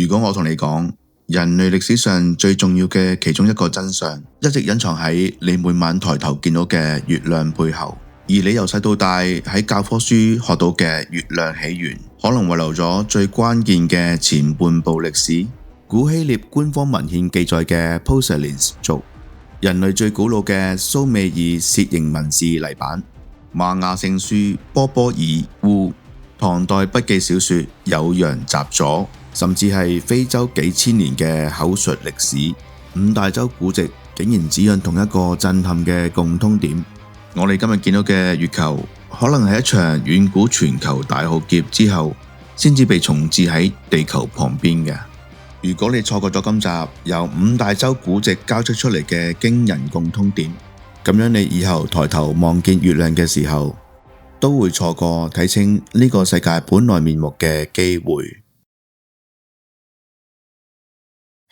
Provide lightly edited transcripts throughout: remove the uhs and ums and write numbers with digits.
如果我同你講，人類歷史上最重要嘅其中一個真相，一直隱藏喺你每晚抬頭見到嘅月亮背後，而你由細到大喺教科書學到嘅月亮起源，可能遺留咗最關鍵嘅前半部歷史。古希臘官方文獻記載嘅 Poselines 族，人類最古老嘅蘇美爾楔形文字泥板，瑪雅聖書波波爾烏，唐代筆記小說酉陽雜俎，甚至係非洲幾千年嘅口述歷史，五大洲古籍竟然指向同一個震撼嘅共通點。我哋今日見到嘅月球，可能係一場遠古全球大浩劫之後，先至被重置喺地球旁邊嘅。如果你錯過咗今集由五大洲古籍交織出嚟嘅驚人共通點，咁樣你以後抬頭望見月亮嘅時候，都會錯過睇清呢個世界本來面目嘅機會。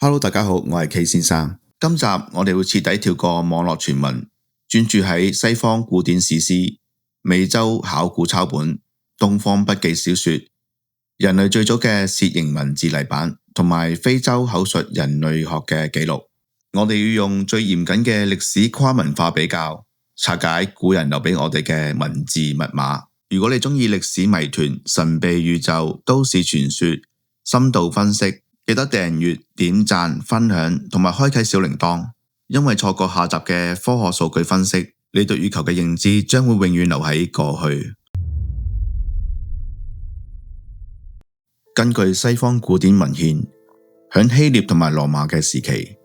Hello， 大家好，我係 K 先生。今集我哋會徹底跳過網絡傳聞，專注喺西方古典史詩、美洲考古抄本、東方筆記小說、人類最早嘅楔形文字泥板，同埋非洲口述人類學嘅記錄。我哋要用最嚴謹嘅歷史跨文化比較，拆解古人留俾我哋嘅文字密碼。如果你鍾意歷史謎團、神秘宇宙、都市傳說、深度分析，記得訂閱、點讚、分享同埋開啟小鈴鐺，因為錯過下集嘅科學數據分析，你對月球嘅認知將會永遠留喺過去。根據西方古典文獻，響希臘同埋羅馬嘅時期，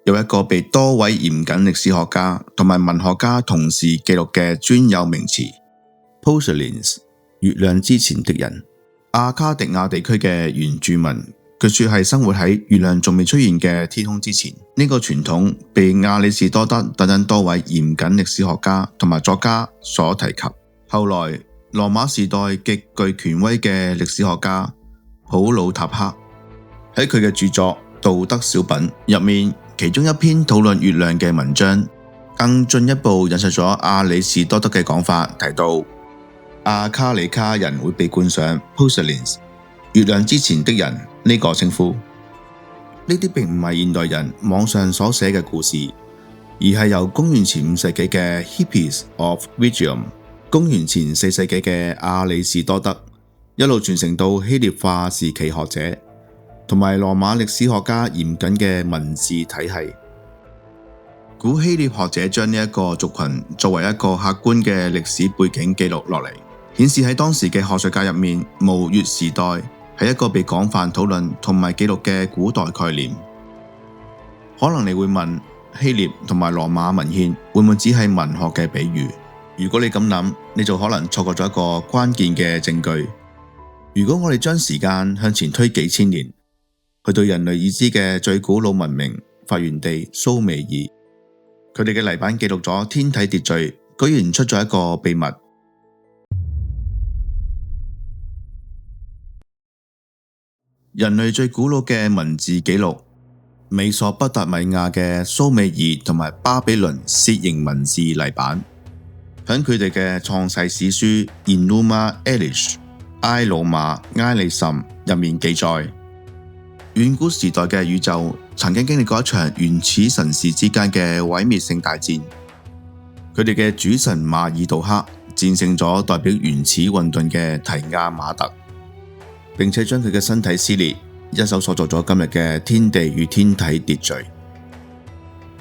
有一個被多位嚴謹歷史學家同埋文學家同時記錄嘅專有名詞 Poselines， 月亮之前的人。阿卡迪亞地區嘅原住民，據說係生活喺月亮仲未出現嘅天空之前。呢個傳統被亞里士多德等等多位嚴謹歷史學家同埋作家所提及。後來羅馬時代極具權威嘅歷史學家普魯塔克喺佢嘅著作《道德小品》入面，其中一篇討論月亮嘅文章，更進一步引述咗亞里士多德嘅講法，提到阿卡里卡人會被冠上 Poselines 月亮之前的人呢個稱呼。呢啲並唔係現代人網上所寫嘅故事，而係由公元前5世紀嘅 Hippias of Rhegium、公元前4世紀嘅亞里士多德一路傳承到希臘化時期學者同埋羅馬歷史學家嚴謹嘅文字體系。古希臘學者將呢一個族群作為一個客觀嘅歷史背景記錄落嚟，顯示喺當時嘅學術界入面，巫月時代係一個被廣泛討論同埋記錄嘅古代概念。可能你會問，希臘同埋羅馬文獻會唔會只係文學嘅比喻？如果你咁諗，你就可能錯過咗一個關鍵嘅證據。如果我哋將時間向前推幾千年，去到人類已知嘅最古老文明發源地蘇美爾，佢哋嘅泥板記錄咗天體秩序，居然出咗一個秘密。人類最古老嘅文字記錄，美索不達米亞嘅蘇美爾同埋巴比倫楔形文字泥板，響佢哋嘅創世史書 Enuma Elish 埃魯馬埃利什入面記載，遠古時代嘅宇宙曾經經歷過一場原始神士之間嘅毀滅性大戰。佢哋嘅主神馬爾杜克戰勝咗代表原始混沌嘅提亞馬特，並且將佢嘅身體撕裂，一手塑造咗今日嘅天地與天體秩序。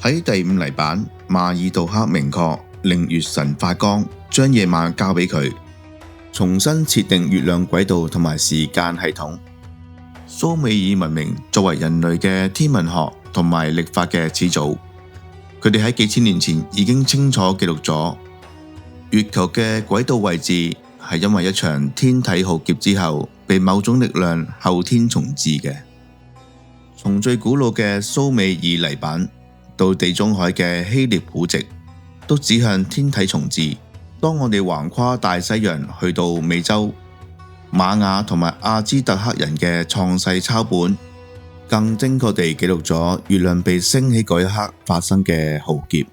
喺第5泥板，馬爾杜克明確令月神發光，將夜晚交俾佢，重新設定月亮軌道同埋時間系統。蘇美爾文明作為人類嘅天文學同埋曆法嘅始祖，佢哋喺幾千年前已經清楚記錄咗月球嘅軌道位置係因為一場天體浩劫之後被某種力量後天重置嘅。從最古老嘅蘇美爾泥板到地中海嘅希臘古籍，都指向天體重置。當我哋橫跨大西洋去到美洲，瑪雅同埋阿茲特克人嘅創世抄本，更精確地記錄咗月亮被升起嗰一刻發生嘅浩劫。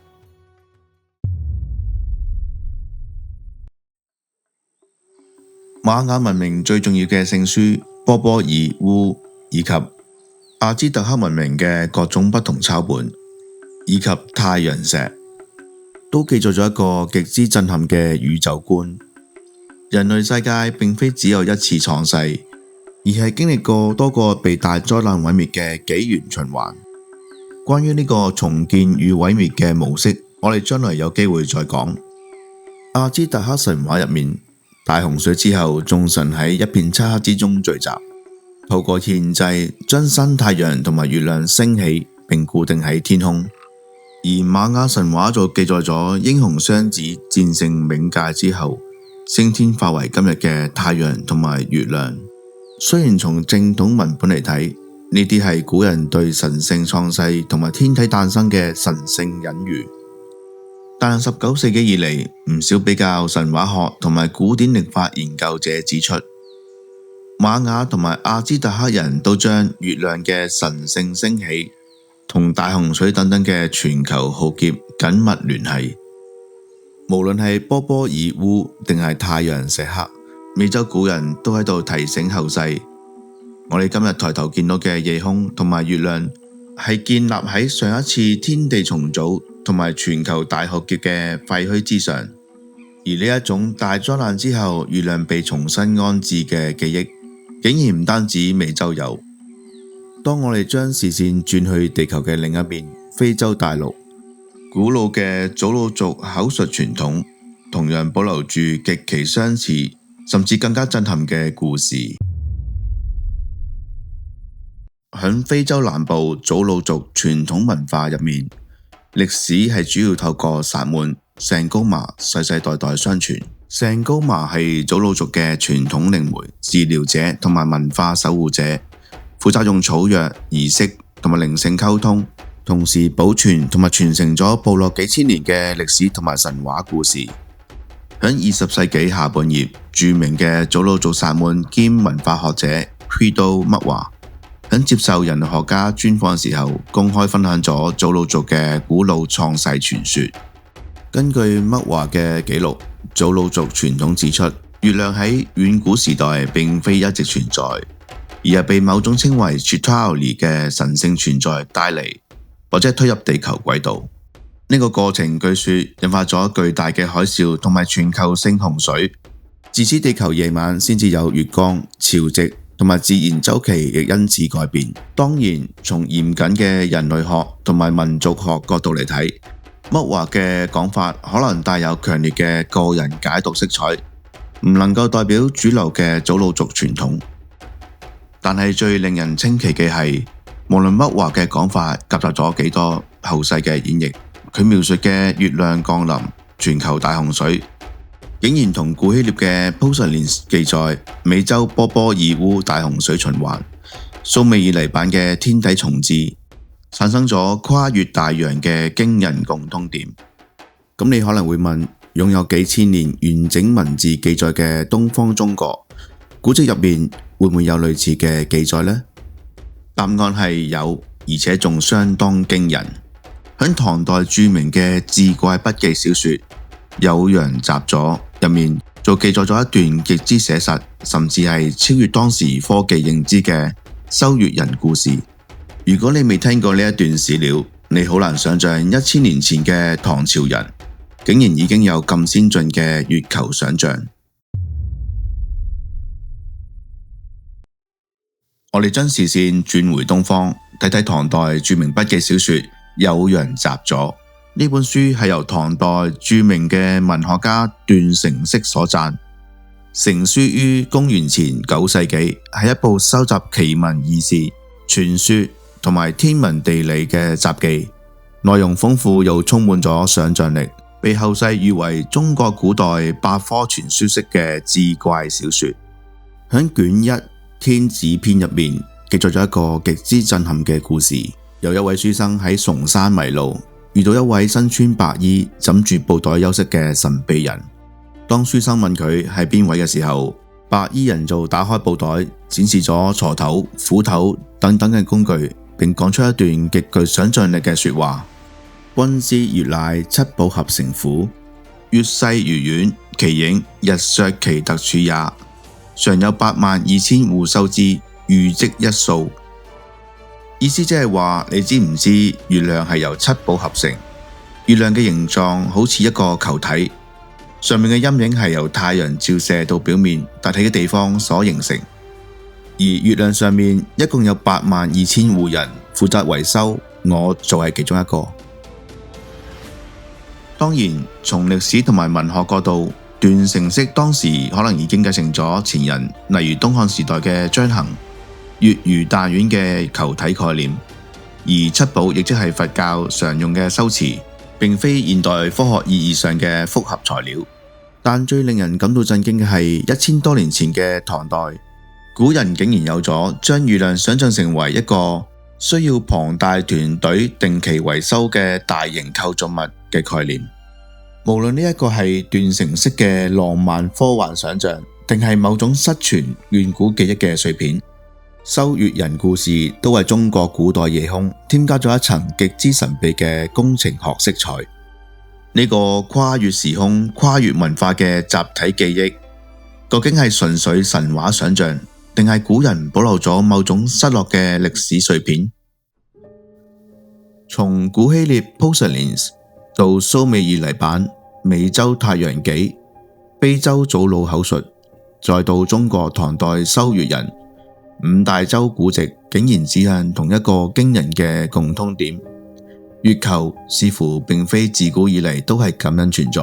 瑪雅文明最重要嘅聖書波波爾烏以及阿茲特克文明嘅各種不同抄本，以及太陽石，都記載咗一個極之震撼嘅宇宙觀。人類世界並非只有一次創世，而係經歷過多個被大災難毀滅嘅紀元循環。關於呢個重建與毀滅嘅模式，我哋將來有機會再講。阿茲特克神話入面，大洪水之後，眾神喺一片漆黑之中聚集，透過獻祭將新太陽同埋月亮升起並固定喺天空。而瑪雅神話就記載咗英雄雙子戰勝冥界之後，升天化為今日嘅太陽同埋月亮。雖然從正統文本嚟睇，呢啲係古人對神聖創世同埋天體誕生嘅神聖隱喻，但19世紀以嚟，唔少比較神話學同埋古典曆法研究者指出，瑪雅同埋阿茲特克人都將月亮嘅神聖升起同大洪水等等嘅全球浩劫緊密聯繫。無論係波波爾烏定係太陽石刻，美洲古人都喺度提醒後世，我哋今日抬頭見到嘅夜空同埋月亮，係建立喺上一次天地重組同埋全球大浩劫嘅廢墟之上。而呢一種大災難之後，月亮被重新安置嘅記憶，竟然唔單止美洲有。當我哋將視線轉去地球嘅另一邊，非洲大陸，古老嘅祖魯族口述傳統，同樣保留住極其相似，甚至更加震撼嘅故事。響非洲南部祖魯族傳統文化入面，歷史係主要透過薩滿聖高麻世世代代相傳。聖高麻係祖魯族嘅傳統靈媒、治療者同埋文化守護者，負責用草藥、儀式同埋靈性溝通，同時保存同埋傳承咗部落幾千年嘅歷史同埋神話故事。響20世紀下半葉，著名嘅祖魯族薩滿兼文化學者 Credo 麥華喺接受人類學家專訪時候，公開分享咗祖魯族嘅古老創世傳說。根據麥華嘅記錄，祖魯族傳統指出，月亮喺遠古時代並非一直存在，而係被某種稱為 Chitauri 嘅神聖存在帶嚟，或者推入地球軌道。呢個過程據說引發咗巨大嘅海嘯同埋全球性洪水，自此地球夜晚先至有月光、潮汐同埋自然周期亦因此改變。當然，從嚴謹嘅人類學同埋民族學角度嚟睇，麥華嘅講法可能帶有強烈嘅個人解讀色彩，唔能夠代表主流嘅祖魯族傳統。但係最令人稱奇嘅係，無論麥華嘅講法夾雜咗幾多後世嘅演繹，佢描述嘅月亮降臨、全球大洪水，竟然同古希臘嘅 Pausanias 記載美洲波波爾烏大洪水循環、蘇美爾尼版嘅天體重置，產生咗跨越大洋嘅驚人共通點。咁你可能會問，擁有幾千年完整文字記載嘅東方中國，古籍入面會唔會有類似嘅記載呢？答案係有，而且仲相當驚人。喺唐代著名嘅志怪筆記小說《酉陽雜俎》入面，就記載咗一段極之寫實，甚至係超越當時科技認知嘅收月人故事。如果你未聽過呢一段史料，你好難想象1000年前嘅唐朝人竟然已經有咁先進嘅月球想象。我哋將視線轉回東方，睇睇唐代著名筆記小說《酉陽雜俎》。呢本書係由唐代著名嘅文學家段成式所撰，成書於公元前9世紀，係一部收集奇聞異事、傳說同埋天文地理嘅雜記，內容豐富又充滿咗想象力，被後世譽為中國古代百科全書式嘅志怪小說。喺卷一天子篇入面記載咗一個極之震撼嘅故事，有一位書生喺崇山迷路，遇到一位身穿白衣枕住布袋休息嘅神秘人。當書生問佢係邊位嘅時候，白衣人就打開布袋，展示咗鋤頭、斧頭等等嘅工具，並講出一段極具想象力嘅說話。君之月乃七寶合成釜，月勢如丸，其影日削其特處也。常有82000戶收之，寓積一數。意思即係話，你知唔知月亮係由七寶合成？月亮嘅形狀好似一個球體，上面嘅陰影係由太陽照射到表面凸起嘅地方所形成。而月亮上面一共有82000戶人負責維修，我就係其中一個。當然，從歷史同埋文學角度，段成式當時可能已經繼承咗前人，例如東漢時代嘅張衡、月如大丸嘅球體概念。而七寶亦即係佛教常用嘅修辭，並非現代科學意義上嘅複合材料。但最令人感到震驚嘅係1000多年前嘅唐代，古人竟然有咗將月亮想象成為一個需要龐大團隊定期維修嘅大型構造物嘅概念。無論呢一個係段成式嘅浪漫科幻想象，定係某種失傳遠古記憶嘅碎片，修月人故事都為中國古代夜空添加咗一層極之神秘嘅工程學色彩。呢個跨越時空、跨越文化嘅集體記憶，究竟係純粹神話想象，定係古人保留咗某種失落嘅歷史碎片？從古希臘 Pausanias 到蘇美爾泥板、美洲太陽紀、非洲祖魯口述，再到中國唐代修月人，五大洲古籍竟然指向同一個驚人嘅共通點：月球似乎並非自古以嚟都係咁樣存在，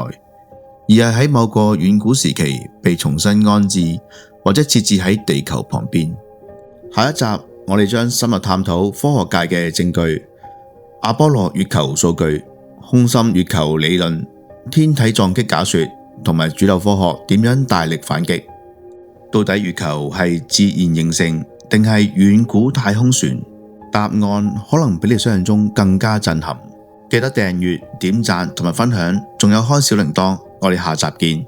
而係喺某個遠古時期被重新安置或者設置喺地球旁邊。下一集我哋將深入探討科學界嘅證據、阿波羅月球數據、空心月球理論、天體撞擊假說同埋主流科學點樣大力反擊。到底月球係自然形成定係遠古太空船？答案可能比你想象中更加震撼。記得訂閱、點讚同埋分享，仲有開小鈴鐺。我哋下集見。